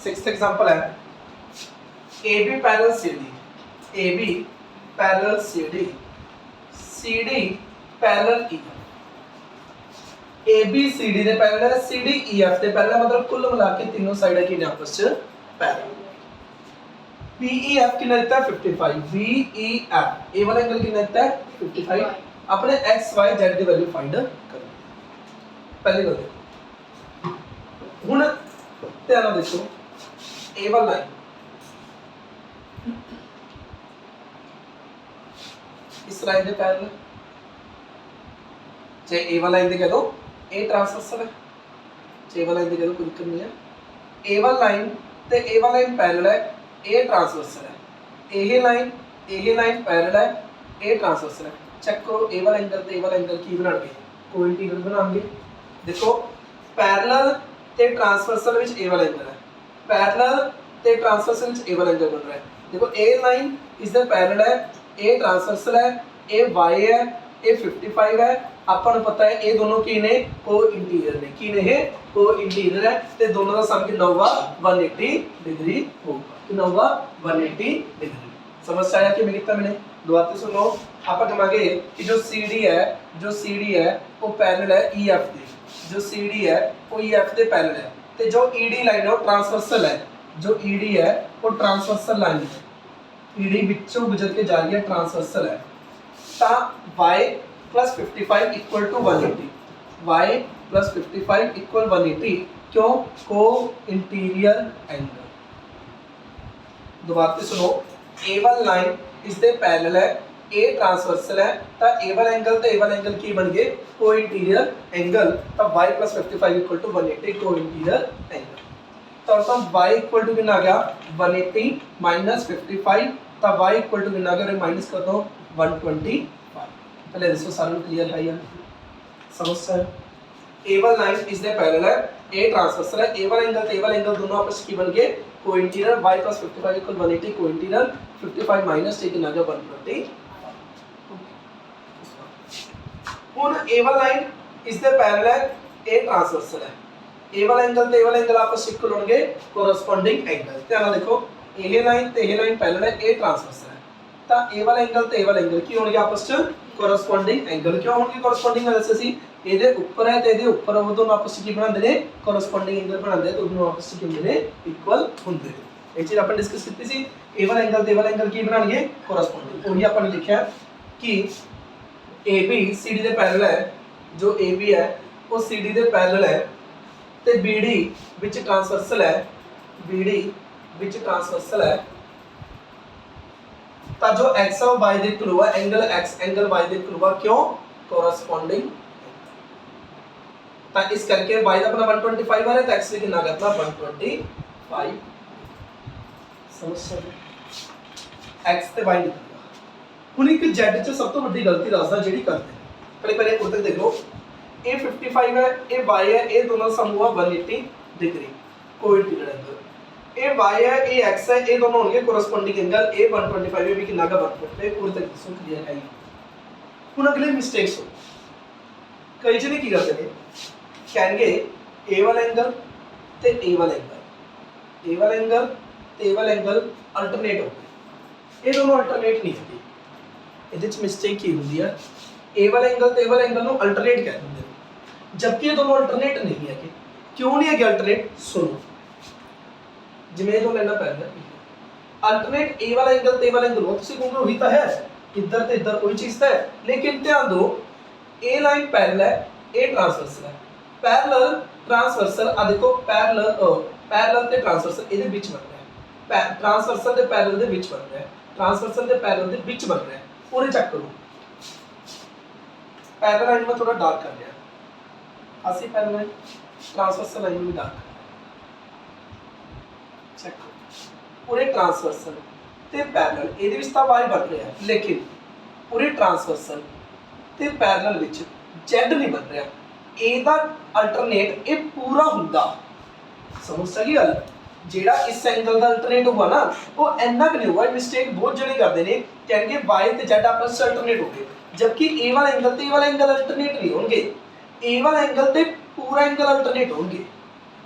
Sixth example है A B parallel C D, A B parallel C D parallel E, A B C D दे parallel है, C D E F दे parallel, मतलब कुल मिला के तीनों साइड है कि आपस में पैरेलल। बी ई एफ कितना देता है 55, बी ई एफ ए वाला एंगल कितना देता है 55। अपने एक्स वाई जेड की वैल्यू फाइंड करो। पहली गल देखो, हुन ध्यान नाल देखो ए वाला लाइन इस लाइन के पैरेलल, चाहे ए वाला लाइन दे कह दो ए ट्रांसवर्सल है, चाहे ए वाला लाइन दे कह दो कोई दिक्कत नहीं है। ए वाला लाइन ते ए वाला लाइन पैरेलल है, ए ट्रांसवर्सल है, ए लाइन पैरेलल है, ए ट्रांसवर्सल है। चेक करो ए वाला एंगल ते ए वाला एंगल की बनाएंगे, कोई इंटीग्रल बनाएंगे। देखो पैरेलल ते ट्रांसवर्सल विच ए वाला एंगल है, पैरेलल ते ट्रांसवर्सल विच ए वाला एंगल बन रहा है। देखो ए लाइन इस दे पैरेलल है, ए ट्रांसवर्सल है, ए वाई है, ए 55 है। अपन पता है ये दोनों की ने को इंटीरियर ने की ने को इंटीरियर है ते दोनों का सम कितना होगा 180 डिग्री होगा, कितना होगा 180 डिग्री। समझ आया कि मैं कितना मैंने दोबारा से सुनो। आप कहेंगे कि जो CD है वो पैरेलल है EF के, जो CD है वो EF के पैरेलल है, ते जो ED लाइन है वो ट्रांसवर्सल है, जो ED है वो ट्रांसवर्सल लाइन है, ED विचों गुजर के जा रही है, ट्रांसवर्सल है। ता y plus 55 equal to 180, y plus 55 equal 180 क्यों? को इंटीरियर एंगल। दोबारा से सुनो, A1 लाइन इस दे पैरेलल है, A ट्रांसवर्सल है, ता A1 एंगल ते A1 एंगल की बन गए को इंटीरियर एंगल, ता y plus 55 equal to 180 को इंटीरियर एंगल। तो अब y equal to कितना आ गया 180 minus 55, ता y equal to कितना आ गया, माइनस कर दो 125। पहले इसको सारा क्लियर है यार, समझ है। A1 line is the parallel है, A ट्रांसवर्सल है, A1 एंगल ते A1 एंगल दोनों आपस की बन गए को इंटीरियर, y plus 55 equal 180 को इंटीरियर, 55 माइनस टेक ना गया 120। हुन A1 line is the parallel है, A ट्रांसवर्सल है, A1 एंगल ते A1 एंगल आपस इक्वल होंगे, कोरोस्पोंडिंग एंगल। ध्यान देखो A लाइन ते A लाइन पैरेलल है, A ट्रांसवर्सल है, ता A वाला एंगल ते A वाला एंगल की होंगे आपस में कोरोस्पोंडिंग एंगल। क्यों होंगे कोरोस्पोंडिंग? वैसे सी ਇਹਦੇ ਉੱਪਰ ਹੈ ਤੇ ਇਹਦੇ ਉੱਪਰ ਉਹ ਦੋਨੋਂ ਆਪਸ ਵਿੱਚ ਕੀ ਬਣਾਉਂਦੇ ਨੇ, ਕੋਰਸਪੋਂਡਿੰਗ ਐਂਗਲ ਬਣਾਉਂਦੇ ਤੇ ਦੋਨੋਂ ਆਪਸ ਵਿੱਚ ਕਿੰਨੇ ਨੇ ਇਕੁਅਲ ਹੁੰਦੇ ਨੇ। ਇਹ ਚੀਜ਼ ਆਪਾਂ ਡਿਸਕਸ ਕੀਤੀ ਸੀ। ਇਹ ਵਾਲਾ ਐਂਗਲ ਤੇ ਇਹ ਵਾਲਾ ਐਂਗਲ ਕੀ ਬਣਾਣਗੇ, ਕੋਰਸਪੋਂਡਿੰਗ। ਉਹੀ ਆਪਾਂ ਨੇ ਲਿਖਿਆ ਕਿ AB CD ਦੇ ਪੈਰਲਲ ਹੈ, ਜੋ AB ਹੈ ਉਹ CD ਦੇ ਪੈਰਲਲ ਹੈ ਤੇ BD ਵਿੱਚ ਟ੍ਰਾਂਸਵਰਸਲ ਹੈ, BD ਵਿੱਚ ਟ੍ਰਾਂਸਵਰਸਲ ਹੈ, ਤਾਂ ਜੋ x और y ਦੇ ਇਕੁਅਲ ਹੋਆ, ਐਂਗਲ x ਐਂਗਲ y ਦੇ ਇਕੁਅਲ ਹੋਆ। ਕਿਉਂ? ਕੋਰਸਪੋंडिंग। ਤਾਂ ਇਸ ਕਰਕੇ y ਦਾ ਆਪਣਾ 125 ਆ ਰਿਹਾ ਤਾਂ x ਵੀ ਕਿੰਨਾ ਆ ਗਿਆ ਆਪਣਾ 125। ਸਮਝ ਸਕਦੇ x ਤੇ y ਨਿਕਲਦਾ। ਹੁਣ ਇੱਕ z ਚ ਸਭ ਤੋਂ ਵੱਡੀ ਗਲਤੀ ਦੱਸਦਾ ਜਿਹੜੀ ਕਰਦੇ ਨੇ। ਪਹਿਲੇ ਉੱਤੇ ਦੇਖ ਲਓ, ਇਹ 55 ਹੈ, ਇਹ y ਹੈ, ਇਹ ਦੋਨੋਂ ਸਮ ਹੋਆ 180 ਡਿਗਰੀ ਕੋਇਨਸੀਡੈਂਟ ਐਂਗਲ। ਇਹ y ਹੈ, ਇਹ x ਹੈ, ਇਹ ਦੋਨੋਂ ਹੋਣਗੇ ਕੋਰਸਪੋंडिंग ਐਂਗਲ। ਇਹ 125 ਵੀ ਕਿੰਨਾ ਦਾ 125 ਪੂਰੇ ਤੱਕ ਦੱਸੋ ਕਲੀਅਰ ਹੈ। ਹੁਣ ਅਗਲੇ ਮਿਸਟੇਕਸ ਹੋ, ਕਈ ਜਣੇ ਕੀ ਕਰਦੇ ਨੇ, कहेंगे ए वाला एंगल ते ए वाला एंगल, ए वाला एंगल ते ए वाला एंगल अल्टरनेट हो गए। ये दोनों अल्टरनेट नहीं होते। ਇਹਦੇ ਚ ਮਿਸਟੇਕ ਕੀ ਹੁੰਦੀ ਹੈ, ए वाला एंगल ते ए वाला एंगल ਨੂੰ ਅਲਟਰਨੇਟ ਕਹਿ ਦਿੰਦੇ ਨੇ, ਜਦਕਿ ਇਹ ਦੋਨੋਂ ਅਲਟਰਨੇਟ ਨਹੀਂ ਹੈਗੇ। ਕਿਉਂ ਨਹੀਂ ਹੈਗੇ ਅਲਟਰਨੇਟ? ਸੁਣੋ, ਜਿਵੇਂ ਇਹ ਦੋ ਲੈਣਾ ਪੈਂਦਾ अल्टरनेट ए वाला एंगल ते ए वाला एंगल, ਤੁਸੀਂ ਕਹੋਗੇ ਉਹੀ ਤਾਂ ਹੈ, ਇੱਧਰ ਤੇ ਇੱਧਰ ਉਹੀ ਚੀਜ਼ ਤਾਂ ਹੈ। ਲੇਕਿਨ ਧਿਆਨ ਦਿਓ, ए लाइन पैरेलल है, ए ट्रांसवर्सल है, पैरेलल ट्रांसवर्सल आ देखो पैरेलल ते ट्रांसवर्सल ਇਹਦੇ ਵਿੱਚ ਬਣ ਰਿਹਾ ਹੈ, ट्रांसवर्सल ਤੇ पैरेलल ਦੇ ਵਿੱਚ ਬਣ ਰਿਹਾ ਹੈ, ट्रांसवर्सल ਤੇ पैरेलल ਦੇ ਵਿੱਚ ਬਣ ਰਿਹਾ ਹੈ। ਉਹਨੇ ਚੈੱਕ ਕਰੋ, पैरेलल लाइन में थोड़ा डार्क कर दिया, ਅਸੀਂ पैरेलल लाइन ट्रांसवर्सल लाइन में डार्क चेक करो। पूरे ट्रांसवर्सल ਤੇ पैरेलल ਇਹਦੇ ਵਿੱਚ ਤਾਂ y ਬਣ ਰਿਹਾ ਹੈ, ਲੇਕਿਨ ਪੂਰੇ ट्रांसवर्सल ਤੇ पैरेलल ਵਿੱਚ z ਨਹੀਂ ਬਣ ਰਿਹਾ। ਇਹਦਾ ਅਲਟਰਨੇਟ ਇਹ ਪੂਰਾ ਹੁੰਦਾ। ਸਮਝ ਸਕੀ ਗੱਲ? ਜਿਹੜਾ ਇਸ ਐਂਗਲ ਦਾ ਅਲਟਰਨੇਟ ਹੋਊਗਾ ਨਾ ਉਹ ਇੰਨਾ ਕਿ ਨਹੀਂ ਹੋਊਗਾ। ਮਿਸਟੇਕ ਬਹੁਤ ਜਣੇ ਕਰਦੇ ਨੇ, ਕਹਿੰਗੇ y ਤੇ z ਆਪਸ ਵਿੱਚ ਅਲਟਰਨੇਟ ਹੋ ਗਏ, ਜਦਕਿ a ਵਾਲਾ ਐਂਗਲ ਤੇ a ਵਾਲਾ ਐਂਗਲ ਅਲਟਰਨੇਟ ਨਹੀਂ ਹੋਣਗੇ। a ਵਾਲਾ ਐਂਗਲ ਤੇ ਪੂਰਾ ਐਂਗਲ ਅਲਟਰਨੇਟ ਹੋਣਗੇ।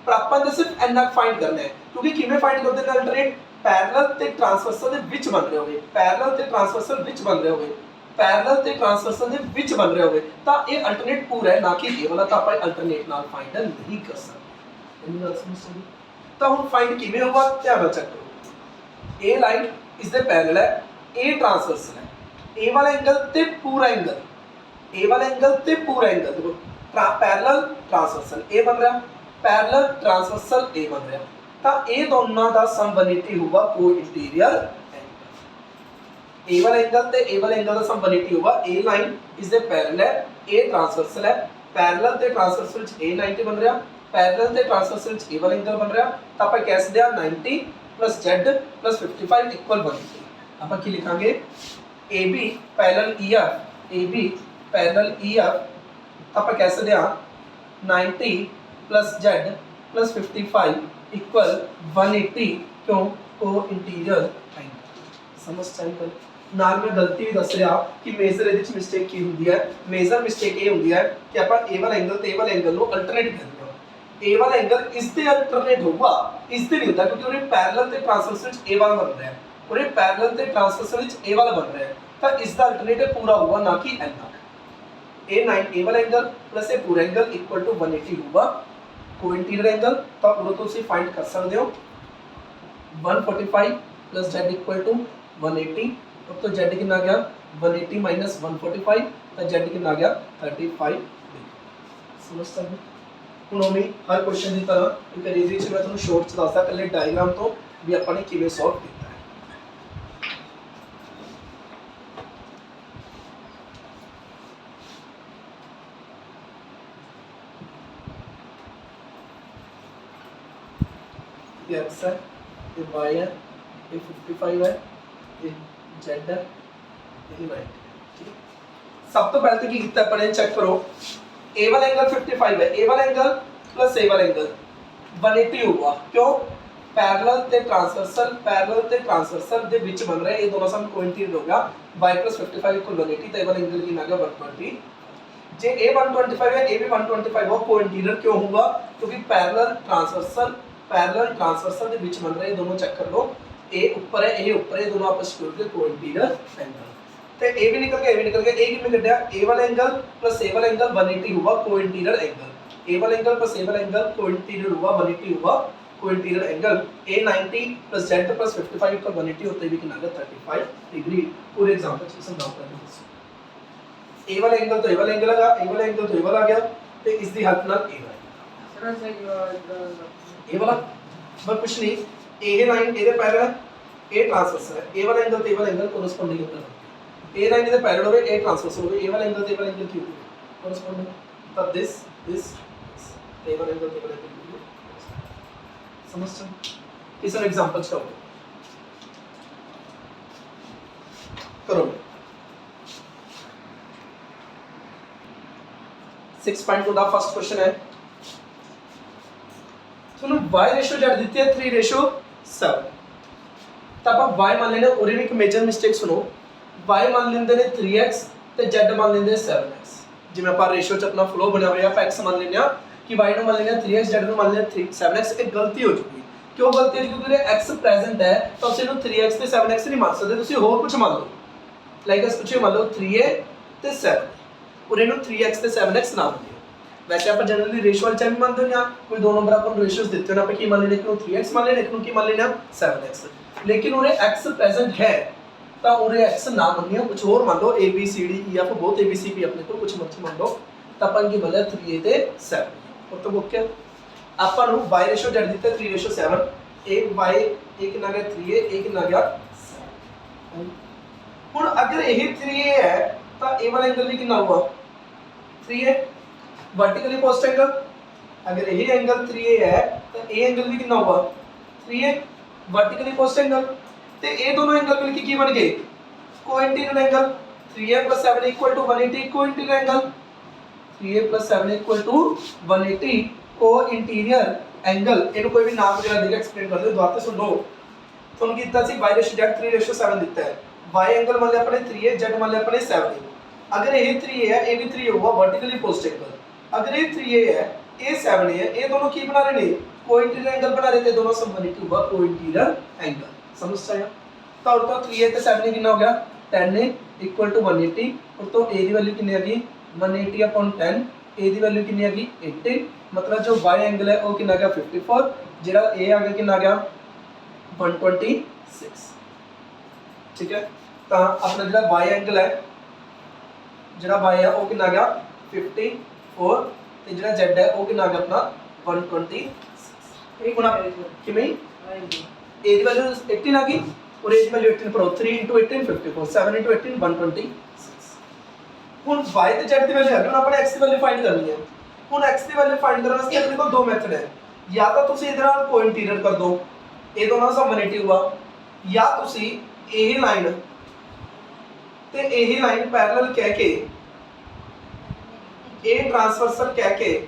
पर ਆਪਾਂ ਨੇ ਸਿਰਫ ਇੰਨਾ ਫਾਈਂਡ ਕਰਨਾ ਹੈ ਕਿਉਂਕਿ ਕਿਵੇਂ ਫਾਈਂਡ ਕਰਦੇ ਨੇ ਅਲਟਰਨੇਟ ਪੈਰਲਲ ਤੇ ਟ੍ਰਾਂਸਵਰਸਲ ਦੇ ਵਿੱਚ ਬਣ ਰਹੇ ਹੋਵੇ ਪੈਰਲਲ ਤੇ ਟ੍ਰਾਂਸਵਰਸਲ ਵਿੱਚ ਬਣ ਰਹੇ ਹੋਵੇ ਪੈਰਲਲ ਤੇ ਟ੍ਰਾਂਸਵਰਸਲ ਦੇ ਵਿੱਚ ਬਣ ਰਹੇ ਹੋਵੇ ਤਾਂ ਇਹ ਅਲਟਰਨੇਟ ਪੂਰਾ ਹੈ ਨਾ ਕਿ ਇਹ ਵਾਲਾ ਤਾਂ ਆਪਾਂ ਅਲਟਰਨੇਟ ਨਾਲ ਫਾਈਂਡ ਨਹੀਂ ਕਰ ਸਕਦੇ ਇਹਨੂੰ ਗੱਲ ਸਮਝੋ ਤਾਂ ਹੁਣ ਫਾਈਂਡ ਕਿਵੇਂ ਹੋਗਾ ਧਿਆਨ ਨਾਲ ਚੈੱਕ ਕਰੋ ਇਹ ਲਾਈਨ ਇਸ ਦੇ ਪੈਰਲਲ ਹੈ ਇਹ ਟ੍ਰਾਂਸਵਰਸਲ ਹੈ ਇਹ ਵਾਲਾ ਐਂਗਲ ਤੇ ਪੂਰਾ ਐਂਗਲ ਇਹ ਵਾਲਾ ਐਂਗਲ ਤੇ ਪੂਰਾ ਐਂਗਲ ਦੇਖੋ ਪੈਰਲਲ ਟ੍ਰਾਂਸਵਰਸਲ ਇਹ ਬਣ ਰਿਹਾ ਪੈਰਲਲ ਟ੍ਰਾਂਸਵਰਸਲ ਇਹ ਬਣ ਰਿਹਾ ਤਾਂ ਇਹ ਦੋਨਾਂ ਦਾ ਸਮ 180 ਹੋਊਗਾ ਕੋ ਇੰਟੀਰੀਅਰ ए वाला एंगल ते ए वाला एंगल का सम 180 होगा ए लाइन इस दे पैरेलल है ए ट्रांसवर्सल है पैरेलल ते ट्रांसवर्सल विच ए 90 बन रहा पैरेलल ते ट्रांसवर्सल विच ए वाला एंगल बन रहा तो आप कह सकते हैं 90 प्लस z प्लस 55 इक्वल 180 आप की लिखांगे AB parallel EF AB parallel EF आप कह सकते हैं 90 प्लस z प्लस 55 इक्वल 180 क्यों को इंटीरियर एंगल समझ चाहिए ਨਾਲ ਮੈਂ ਗਲਤੀ ਵੀ ਦੱਸ ਰਿਹਾ ਕਿ ਮੇਜ਼ਰ ਇਹਦੇ ਵਿੱਚ ਮਿਸਟੇਕ ਕੀ ਹੁੰਦੀ ਹੈ ਮੇਜ਼ਰ ਮਿਸਟੇਕ ਇਹ ਹੁੰਦੀ ਹੈ ਕਿ ਆਪਾਂ ਇਹ ਵਾਲਾ ਐਂਗਲ ਤੇ ਇਹ ਵਾਲਾ ਐਂਗਲ ਨੂੰ ਅਲਟਰਨੇਟ ਕਰਦੇ ਹਾਂ ਇਹ ਵਾਲਾ ਐਂਗਲ ਇਸ ਤੇ ਅਲਟਰਨੇਟ ਹੋਊਗਾ ਇਸ ਤੇ ਨਹੀਂ ਹੁੰਦਾ ਕਿਉਂਕਿ ਉਹਨੇ ਪੈਰਲਲ ਤੇ ਟ੍ਰਾਂਸਵਰਸਲ ਵਿੱਚ ਇਹ ਵਾਲਾ ਬਣ ਰਿਹਾ ਹੈ ਉਹਨੇ ਪੈਰਲਲ ਤੇ ਟ੍ਰਾਂਸਵਰਸਲ ਵਿੱਚ ਇਹ ਵਾਲਾ ਬਣ ਰਿਹਾ ਹੈ ਤਾਂ ਇਸ ਦਾ ਅਲਟਰਨੇਟ ਪੂਰਾ ਹੋਊਗਾ ਨਾ ਕਿ ਇੰਨਾ ਇਹ 9 ਇਹ ਵਾਲਾ ਐਂਗਲ ਪਲੱਸ ਇਹ ਪੂਰਾ ਐਂਗਲ ਇਕੁਅਲ ਟੂ 180 ਹੋਊਗਾ ਕੋ ਇੰਟੀਰੀਅਰ ਐਂਗਲ ਤਾਂ ਉਹ ਤੁਸੀਂ ਫਾਈਂਡ ਕਰ ਸਕਦੇ ਹੋ 145 प्लस z इक्वल टू 180 अब तो z कितना आ गया 180 माइनस 145 तो z कितना आ गया 35 समझ सकते ਹੁਣ ਉਹਨੇ ਹਰ ਕੁਐਸਚਨ ਦੀ ਤਰ੍ਹਾਂ ਇੱਕ ਰੀਜ਼ਨ ਚ ਮੈਂ ਤੁਹਾਨੂੰ ਸ਼ਾਰਟ ਚ ਦੱਸਦਾ ਕੱਲੇ ਡਾਇਗਰਾਮ ਤੋਂ ਵੀ ਆਪਾਂ ਨੇ ਕਿਵੇਂ ਸੋਲਵ ਕੀਤਾ ਹੈ ये x है ये y है ये 55 है ये z है ये 90 ठीक है सब तो पहले तो की कितना अपने चेक करो a वाला एंगल 55 है a वाला एंगल प्लस a वाला एंगल 180 होगा क्यों पैरेलल ते ट्रांसवर्सल ਦੇ ਵਿੱਚ ਬਣ ਰਿਹਾ ਇਹ ਦੋਨੋਂ ਸਮ ਕੋਇੰਟੀਡ ਹੋ ਗਿਆ y 55 180 ਤਾਂ ਇਹ ਵਾਲਾ एंगल ਕਿੰਨਾ ਆ ਗਿਆ 120 ਜੇ a 125 है a भी 125 हो कोइंटीरियर क्यों होगा क्योंकि पैरेलल ट्रांसवर्सल ਦੇ ਵਿੱਚ ਬਣ ਰਿਹਾ ਇਹ ਦੋਨੋਂ ਚੈੱਕ ਕਰ ਲਓ a ऊपर है a ऊपर है दोनों आपस में जुड़ के कोइंटीरियर एंगल ਤੇ a भी निकल गया a भी निकल गया a कितने कटिया a वाला एंगल प्लस a वाला एंगल 180 होगा कोइंटीरियर एंगल a वाला एंगल प्लस a वाला एंगल कोइंटीरियर होगा 180 होगा cointerior angle a 90 plus z plus 55 का 180 होते हुए कितना आ गया 35 डिग्री पूरे एग्जांपल से समझाओ करना a वाला एंगल तो a वाला एंगल आ गया a वाला एंगल तो a वाला आ गया तो इस दी हेल्प नाल a वाला a वाला बस कुछ नहीं a line a they parallel है a ट्रांसवर्सल है a वाला एंगल तो a वाला एंगल कोरेस्पोंडिंग होता है a लाइन इधर पैरेलल हो गए a ट्रांसवर्सल हो गए a वाला एंगल तो a वाला एंगल क्यों कोरेस्पोंडिंग तब दिस a वाला एंगल तो a वाला एंगल समझ इस एग्जांपल्स का करो 6.2 ਦਾ ਫਸਟ ਕੁਐਸਚਨ ਹੈ ਤੁਹਾਨੂੰ y ਰੇਸ਼ੋ ਜਦ ਦਿੱਤੀ ਹੈ 3:7 ਤਾਂ ਆਪਾਂ y ਮੰਨ ਲੈਣੇ ਉਹਦੇ ਵੀ ਇੱਕ ਮੇਜਰ ਮਿਸਟੇਕ ਸੁਣੋ y ਮੰਨ ਲੈਂਦੇ ਨੇ 3x ਤੇ z ਮੰਨ ਲੈਂਦੇ 7x ਜਿਵੇਂ ਆਪਾਂ ਰੇਸ਼ੋ ਚ ਆਪਣਾ ਫਲੋ ਬਣਿਆ ਹੋਇਆ ਆਪਾਂ x ਮੰਨ ਲੈਂਦੇ ਆ ਕਿ y ਨੂੰ ਮੰਨ ਲੈਂਦੇ ਆ 3x z ਨੂੰ ਮੰਨ ਲੈਂਦੇ 7x ਇੱਕ ਗਲਤੀ ਹੋ ਚੁੱਕੀ ਕਿਉਂ ਗਲਤੀ ਹੋ ਚੁੱਕੀ ਕਿਉਂਕਿ x ਪ੍ਰੈਜ਼ੈਂਟ ਹੈ ਤਾਂ ਤੁਸੀਂ ਇਹਨੂੰ 3x ਤੇ 7x ਨਹੀਂ ਮੰਨ ਸਕਦੇ ਤੁਸੀਂ ਹੋਰ ਕੁਝ ਮੰਨ ਲਓ ਲਾਈਕ ਅਸ ਕੁਝ ਮੰਨ ਲਓ 3a ਤੇ 7 और इन्हों 3x ਤੇ 7x ਨਾਮ ਦਿਓ ਵੈਸੇ ਆਪਾਂ ਜਨਰਲੀ ਰੇਸ਼ੋ ਵਾਲੇ ਚਾਹੇ ਮੰਨਦੇ ਹਾਂ ਕੋਈ ਦੋ ਨੰਬਰ ਆਪਾਂ ਨੂੰ ਰੇਸ਼ੋਸ ਦਿੱਤੇ ਹੋਣ ਆਪਾਂ ਕੀ ਮੰਨ ਲੈਣੇ ਕਿ 3x ਮੰਨ ਲੈਣੇ ਕਿ ਮੰਨ ਲੈਣਾ 7x लेकिन उन्हें x प्रेजेंट है ਤਾਂ ਉਰੇ x ਨਾ ਮੰਨਿਓ ਕੁਝ ਹੋਰ ਮੰਨ ਲਓ a b c d e f ਬਹੁਤ a b c p ਆਪਣੇ ਕੋਲ ਕੁਝ ਮਰਜ਼ੀ ਮੰਨ ਲਓ ਤਾਂ ਆਪਾਂ ਕੀ ਮੰਨ ਲਿਆ 3a ਤੇ 7 ਉਹ ਤਾਂ ਓਕੇ ਆਪਾਂ ਨੂੰ y ਰੇਸ਼ੋ ਜੜ ਦਿੱਤਾ 3:7 एक y एक ਨਾ ਗਿਆ 3a एक ਨਾ ਗਿਆ 7 ਹੁਣ ਅਗਰ ਇਹ 3a ਹੈ ਤਾਂ a ਵਾਲਾ ਐਂਗਲ ਵੀ ਕਿੰਨਾ ਹੋਊਗਾ 3a वर्टिकली पोस्ट एंगल अगर यही एंगल 3a है तो a एंगल भी कितना होगा 3a वर्टिकली पोस्ट एंगल तो ये दोनों एंगल मिलके की बन गए co-interior angle 3a + 7 = 180 co-interior angle 3a + 7 = 180 को इंटीरियर एंगल इनको कोई भी नाम वगैरह देके एक्सप्लेन कर दो दोबारा सुन लो ਤੁਹਾਨੂੰ ਕੀਤਾ ਸੀ y z 3:7 ਦਿੱਤਾ ਹੈ y एंगल मान लिया अपने 3a z मान लिया अपने 7 अगर ये 3a है a भी 3 होगा वर्टिकली पोस्ट एंगल अगर ये 3a है a 7a है ये दोनों की बना रहे हैं को इंटीरियर एंगल बना रहे थे दोनों सम 180 हुआ को इंटीरियर एंगल समझ आया तो और तो 3a ਤੇ 7 कितना हो गया 10a इक्वल टू 180 और तो a ਦੀ ਵੈਲਿਊ ਕਿੰਨੀ ਆ ਗਈ 180 upon 10 a ਦੀ ਵੈਲਿਊ ਕਿੰਨੀ ਆ ਗਈ 80 मतलब जो y एंगल है वो कितना आ गया 54 ਜਿਹੜਾ a ਆ ਗਿਆ ਕਿੰਨਾ ਆ ਗਿਆ 126 ठीक है ਤਾਂ ਆਪਣਾ ਜਿਹੜਾ y एंगल है ਜਿਹੜਾ y है वो कितना आ गया 54 ਤੇ ਜਿਹੜਾ z है वो कितना आ गया अपना 126 ਹੁਣ ਕਿਵੇਂ a ਦੀ ਵੈਲਿਊ 18 ਆ ਗਈ और एज वैल्यू 18 पर 3 18 54 7 18 126 ਹੁਣ y ਤੇ z ਦੀ ਵੈਲਿਊ ਹੈ ਹੁਣ ਆਪਾਂ x ਦੀ ਵੈਲਿਊ ਫਾਈਂਡ ਕਰਨੀ ਹੈ ਹੁਣ x ਦੀ ਵੈਲਿਊ ਫਾਈਂਡ ਕਰਨ ਵਾਸਤੇ ਆਪਣੇ ਕੋਲ ਦੋ ਮੈਥਡ ਹੈ ਜਾਂ ਤਾਂ ਤੁਸੀਂ ਇਹਦੇ ਨਾਲ ਕੋ ਇੰਟੀਰੀਅਰ ਕਰ ਦੋ ਇਹ ਦੋਨਾਂ ਦਾ 180 हुआ ਜਾਂ ਤੁਸੀਂ ਇਹ ਲਾਈਨ ਤੇ ਇਹ ਲਾਈਨ ਪੈਰਲਲ ਕਹਿ ਕੇ ਇਹ ਟ੍ਰਾਂਸਵਰਸਲ ਕਹਿ ਕੇ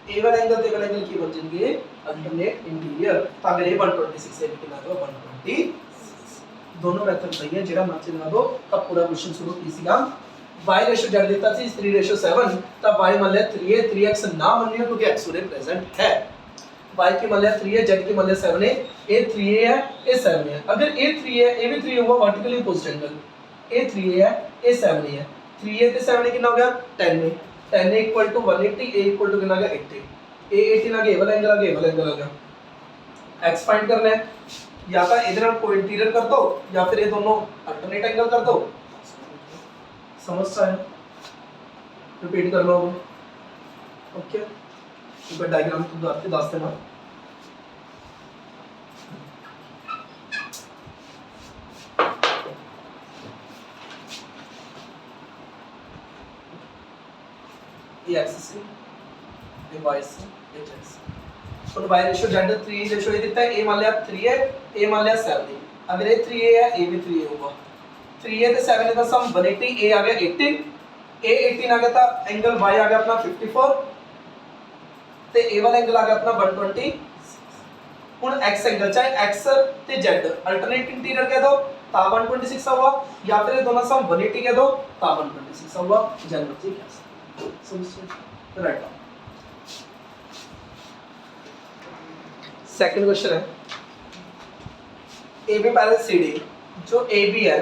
ए वाला एंगल ते वाला एंगल की बन जाएंगे अल्टरनेट इंटीरियर तो अगर ये 126 से भी कितना दो 126 दोनों मेथड सही है जेड़ा मर्जी बना दो तब पूरा क्वेश्चन शुरू कीजिएगा y रेशियो z देता थी 3 रेशियो 7 तब y मान लिया 3a 3x ना मान लिया क्योंकि x पूरे प्रेजेंट है y की मान लिया 3a z की मान लिया 7a a 3a है a 7a है अगर a 3a है a भी 3 हुआ vertically opposite angle a 3a है a 7a है 3a ਤੇ 7a कितना हो गया 10a 10 equal to 180 a equal to कितना आ गया 80 a 18 आ गया वाला एंगल आ गया वाला एंगल आ गया x फाइंड करना है या तो इधर को इंटीरियर कर दो या फिर ये दोनों अल्टरनेट एंगल कर दो समझ रहा है रिपीट कर लो ओके तो डायग्राम तो आपके दास देना ये एक्सिस से ये वाई से ये जेड से तो y रेशियो z 3 रेशियो ये देता है a मान लिया 3 है a मान लिया 7 है अगर ये 3a है a भी 3a होगा 3a ਤੇ 7 ਦਾ ਸਮ 180 a आ गया 18 a 18 आ गया था एंगल y आ गया अपना 54 ਤੇ a वाला एंगल आ गया अपना 120 ਹੁਣ x एंगल चाहे x ਤੇ z अल्टरनेट इंटीरियर कह दो ता 126 हुआ या फिर दोनों सम 180 कह दो ता 126 हुआ जन मर्जी क्या समझ राइट सेकंड क्वेश्चन है A B parallel C D जो ए बी है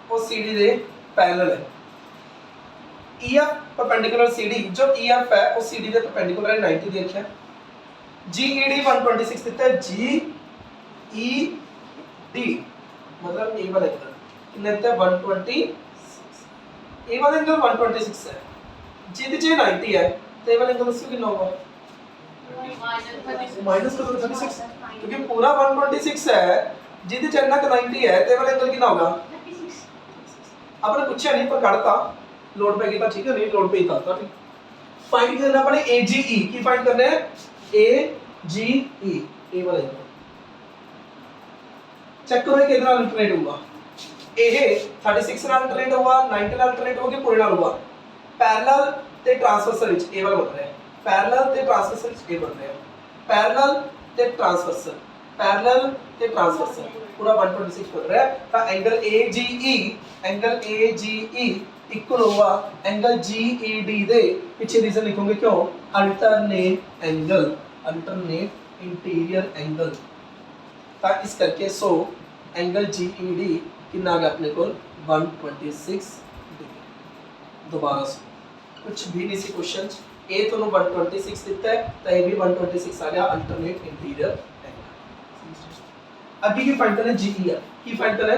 वो सी डी दे पैरेलल है E F perpendicular C D जो ई एफ है वो सी डी दे परपेंडिकुलर है 90 दे रखा है जी ई डी 126 देता है जी ई डी मतलब ए वाला एंगल कितना देता है 126 ए वाला एंगल 126 है जी दी 90 है तो ए वाला एंगल उससे कितना होगा माइनस कर दो 36 क्योंकि पूरा 126 है जिदी चन्ना का 90 है ते वाला एंगल कितना होगा 36 आपने पूछा नहीं पर काटता लोड पे किया ठीक है नहीं लोड पे ही था ठीक फाइंड करना पड़े AGE की फाइंड करना है AGE ए वाला एंगल चेक करो कितना अल्टरनेट होगा ए 36 ਨਾਲ ਅਲਟਰਨੇਟ ਹੋਗਾ 90 ਨਾਲ ਅਲਟਰਨੇਟ ਹੋ ਕੇ ਪੂਰੇ ਨਾਲ ਹੋਗਾ ਪੈਰਲਲ ਤੇ ਟ੍ਰਾਂਸਵਰਸਲ ਵਿੱਚ ਇਹ ਵਾਲਾ ਬਣ ਰਿਹਾ ਹੈ पैरेलल ਤੇ ट्रांसवर्सल ਇਹ ਬਣ ਰਿਹਾ पैरेलल ਤੇ ट्रांसवर्सल पैरेलल ਤੇ ट्रांसवर्सल पूरा 126 बन रहा है ਤਾਂ एंगल AGE इक्वल होगा एंगल GED ਦੇ ਪਿੱਛੇ ਰੀਜ਼ਨ ਲਿਖੋਗੇ ਕਿਉਂ अल्टरनेट अल्टरनेट इंटीरियर एंगल ਤਾਂ ਇਸ ਕਰਕੇ ਸੋ एंगल GED कितना आ गया अपने को 126 डिग्री दोबारा से कुछ भी नहीं सी क्वेश्चन ए तो 126 देता है तो ये भी 126 आ गया अल्टरनेट इंटीरियर एंगल अभी की फाइंड करना जीईएफ की फाइंड करना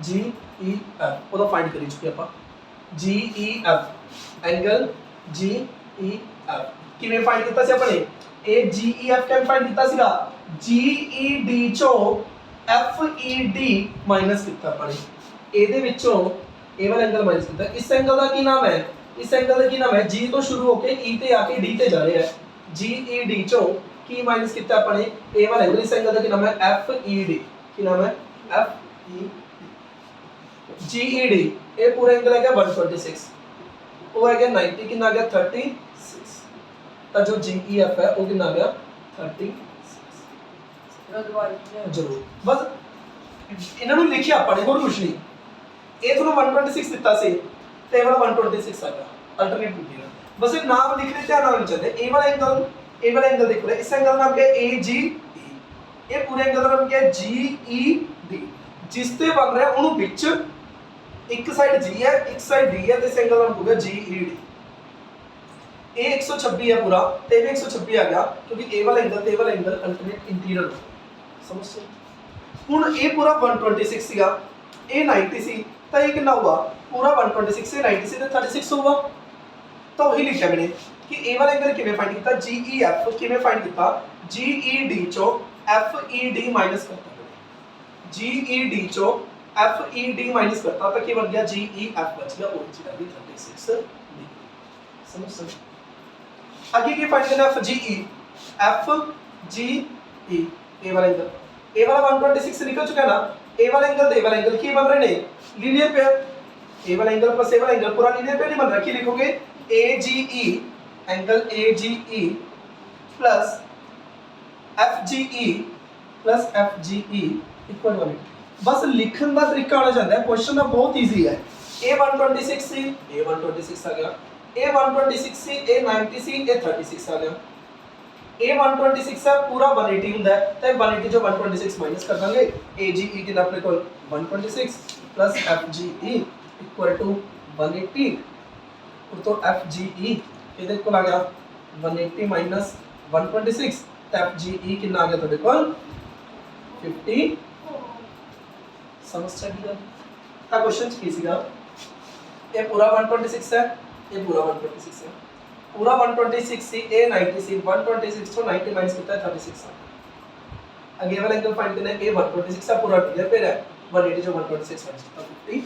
जीईएफ ਉਹਦਾ फाइंड करी चुके ਆਪਾਂ जीईएफ एंगल जीईएफ ਕਿਵੇਂ फाइंड ਕੀਤਾ ਸੀ ਆਪਣੇ ਇਹ जीईएफ ਕਿਵੇਂ फाइंड ਕੀਤਾ ਸੀਗਾ GED ਚੋਂ FED ਮਾਈਨਸ ਕੀਤਾ ਆਪਣੇ ਇਹਦੇ ਵਿੱਚੋਂ ਇਹ ਵਾਲਾ एंगल ਮਾਈਨਸ ਕੀਤਾ ਇਸ एंगल ਦਾ ਕੀ ਨਾਮ ਹੈ इस एंगल का की नाम है G तो शुरू होके E ते आके D ते जा रहे हैं GED चो की माइनस कितना अपने A वाला एंगल इस एंगल का की नाम है FED की नाम है FED GED ये पूरा एंगल है क्या 126 वो है क्या 90 कितना आ गया 36 तो जो GEF है वो कितना आ गया 36 जरूर बस इन्हां नूं लिखिया अपने होर कुछ नहीं ये तो 126 दिता सी ਤੇ ਇਹ ਵਾਲਾ 126 ਆ ਗਿਆ ਅਲਟਰਨੇਟ ਇੰਟੀਰੀਅਰ ਬਸ ਇਹ ਨਾਮ ਲਿਖ ਰਹੇ ਧਿਆਨ ਨਾਲ ਚੱਲਦੇ ਇਹ ਵਾਲਾ ਐਂਗਲ ए वाला एंगल देखो इस एंगल का नाम क्या है ए जी ई, ये पूरे एंगल का नाम क्या है जी ई डी। जिस ते बन रहा है ਉਹਨੂੰ ਵਿੱਚ ਇੱਕ ਸਾਈਡ जी है एक साइड डी है, तो इस एंगल का नाम होगा जी ई डी। ए 126 है पूरा, ते भी 126 आ गया क्योंकि ए वाला एंगल ते ए वाला एंगल अल्टरनेट इंटीरियर समझ। ਹੁਣ ਇਹ ਪੂਰਾ 126 ਸੀਗਾ, ਇਹ 90 ਸੀ, ਤਾਂ ਇਹ ਕਿੰਨਾ हुआ पूरा 126 से 90 से 36 हुआ। तो वही लिखा मैंने कि ए वाला एंगल किवें फाइंड किया GEF किवें फाइंड किया GED चो FED माइनस करता GED चो FED माइनस करता तो क्या बन गया GEF बच गया ओरिजिनल भी 36 डिग्री। समझ आगे क्या फाइंड करना FGE FGE ए वाला एंगल, ए वाला 126 से निकल चुका है ना, ए वाला एंगल दे वाला एंगल की बन रहे ने लीनियर पेयर, ए वाला एंगल प्लस ए वाला एंगल पूरा लीनियर पेयर नहीं बन रहा, की लिखोगे AGE angle AGE plus FGE plus FGE equal 180। बस लिखने का तरीका आना चाहता है, क्वेश्चन का बहुत इजी है। A 126 सी A 126 आ गया, A 126 C A 90 C A 36 आ गया, A 126 है पूरा 180 ਹੁੰਦਾ है, तो 180 जो 126 माइनस कर देंगे AGE कितना अपने को 126 प्लस FGE इक्वल टू 180, तो FGE ਇਹਦੇ ਕੋਲ ਆ ਗਿਆ 180 ਮਾਈਨਸ 126, तो FGE ਕਿੰਨਾ ਆ ਗਿਆ ਤੁਹਾਡੇ ਕੋਲ 50। ਸਮਝ ਚੱਲੀ ਗੱਲ। ਤਾਂ ਕੁਐਸਚਨ ਕੀ ਸੀਗਾ, ਇਹ ਪੂਰਾ 126 ਹੈ, ਇਹ ਪੂਰਾ 126 ਹੈ, पूरा 126 सी A 90 सी 126 ਤੋਂ 90 माइनस कितना है 36 है। आगे वाला एंगल फाइंड करना है A 126 का पूरा क्लियर पे है 180 जो 126 माइनस कितना 50।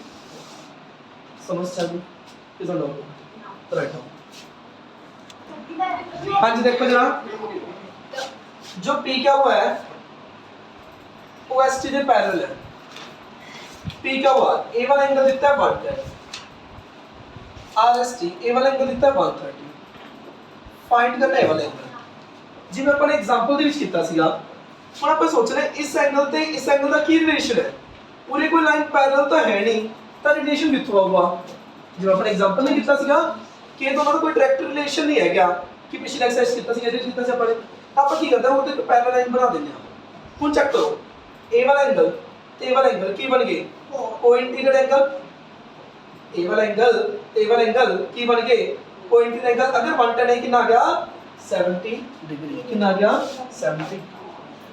समझ चली इज नो राइट। हाँ जी देखो जरा जो P क्या हुआ है OST के पैरेलल है, P क्या हुआ A वाला एंगल दिखता है 110, RST A वाला एंगल दिखता है 130, फाइंड करना है वाला एंगल। जिवें अपन एग्जांपल ਦੇ ਵਿੱਚ ਕੀਤਾ ਸੀਗਾ, ਹੁਣ ਆਪਾਂ ਸੋਚ ਰਹੇ ਇਸ ਐਂਗਲ ਤੇ ਇਸ ਐਂਗਲ ਦਾ ਕੀ ਰਿਲੇਸ਼ਨ ਹੈ, ਪੂਰੀ ਕੋਈ ਲਾਈਨ ਪੈਰਲਲ ਤਾਂ ਹੈ ਨਹੀਂ, ਤਾਂ ਰਿਲੇਸ਼ਨ ਕਿੱਥੋਂ ਆਊਗਾ। ਜਿਵੇਂ ਆਪਾਂ ਐਗਜ਼ਾਮਪਲ ਨੇ ਕੀਤਾ ਸੀਗਾ ਕਿ ਇਹ ਦੋਨਾਂ ਦਾ ਕੋਈ ਡਾਇਰੈਕਟ ਰਿਲੇਸ਼ਨ ਨਹੀਂ ਹੈਗਾ, ਕਿ ਪਿਛਲੇ ਐਕਸਰਸਾਈਜ਼ ਕੀਤਾ ਸੀ ਇਹਦੇ ਕੀਤਾ ਸੀ ਆਪਾਂ ਨੇ, ਆਪਾਂ ਕੀ ਕਰਦੇ ਹਾਂ ਉਹਦੇ ਇੱਕ ਪੈਰਲਲ ਲਾਈਨ ਬਣਾ ਦਿੰਦੇ ਹਾਂ। ਹੁਣ ਚੈੱਕ ਕਰੋ A ਵਾਲਾ ਐਂਗਲ ਤੇ A ਵਾਲਾ ਐਂਗਲ ਕੀ ਬਣ ਗਏ ਕੋਇੰਟੀਨਿਊਡ ਐਂਗਲ, A वाला एंगल A वाला एंगल की बन गए कोइंसिडेंट एंगल। अगर 110 है कितना आ गया 70 डिग्री, कितना आ गया 70।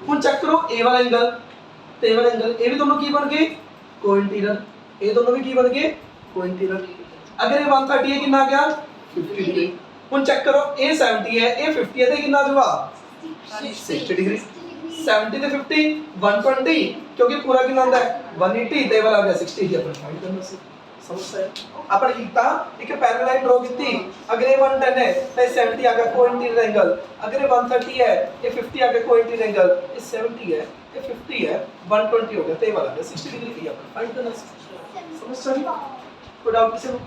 हुन चेक करो A वाला एंगल ते A वाला एंगल ये भी दोनों की बन गए कोइंसिडेंट, ये दोनों भी की बन गए कोइंसिडेंट। अगर ये 130 है कितना आ गया 50 डिग्री। हुन चेक करो A 70 है A 50 है तो कितना आ जाएगा 60 डिग्री। 70 ਤੇ 50 120 क्योंकि पूरा कितना ਹੁੰਦਾ है 180 ਤੇ वाला आ गया 60 ही अपन फाइंड करना से समझ है। अपन ਕੀਤਾ एक पैरेलल लाइन ड्रॉ की, अगर ये 110 है तो 70 आ गया कोइंसिडेंट एंगल, अगर ये 130 है ये 50 आ गया कोइंसिडेंट एंगल, ये 70 है ये 50 है 120 हो गया तो ये वाला 60 डिग्री की अपन फाइंड करना समझ चली। कोई डाउट किसी को?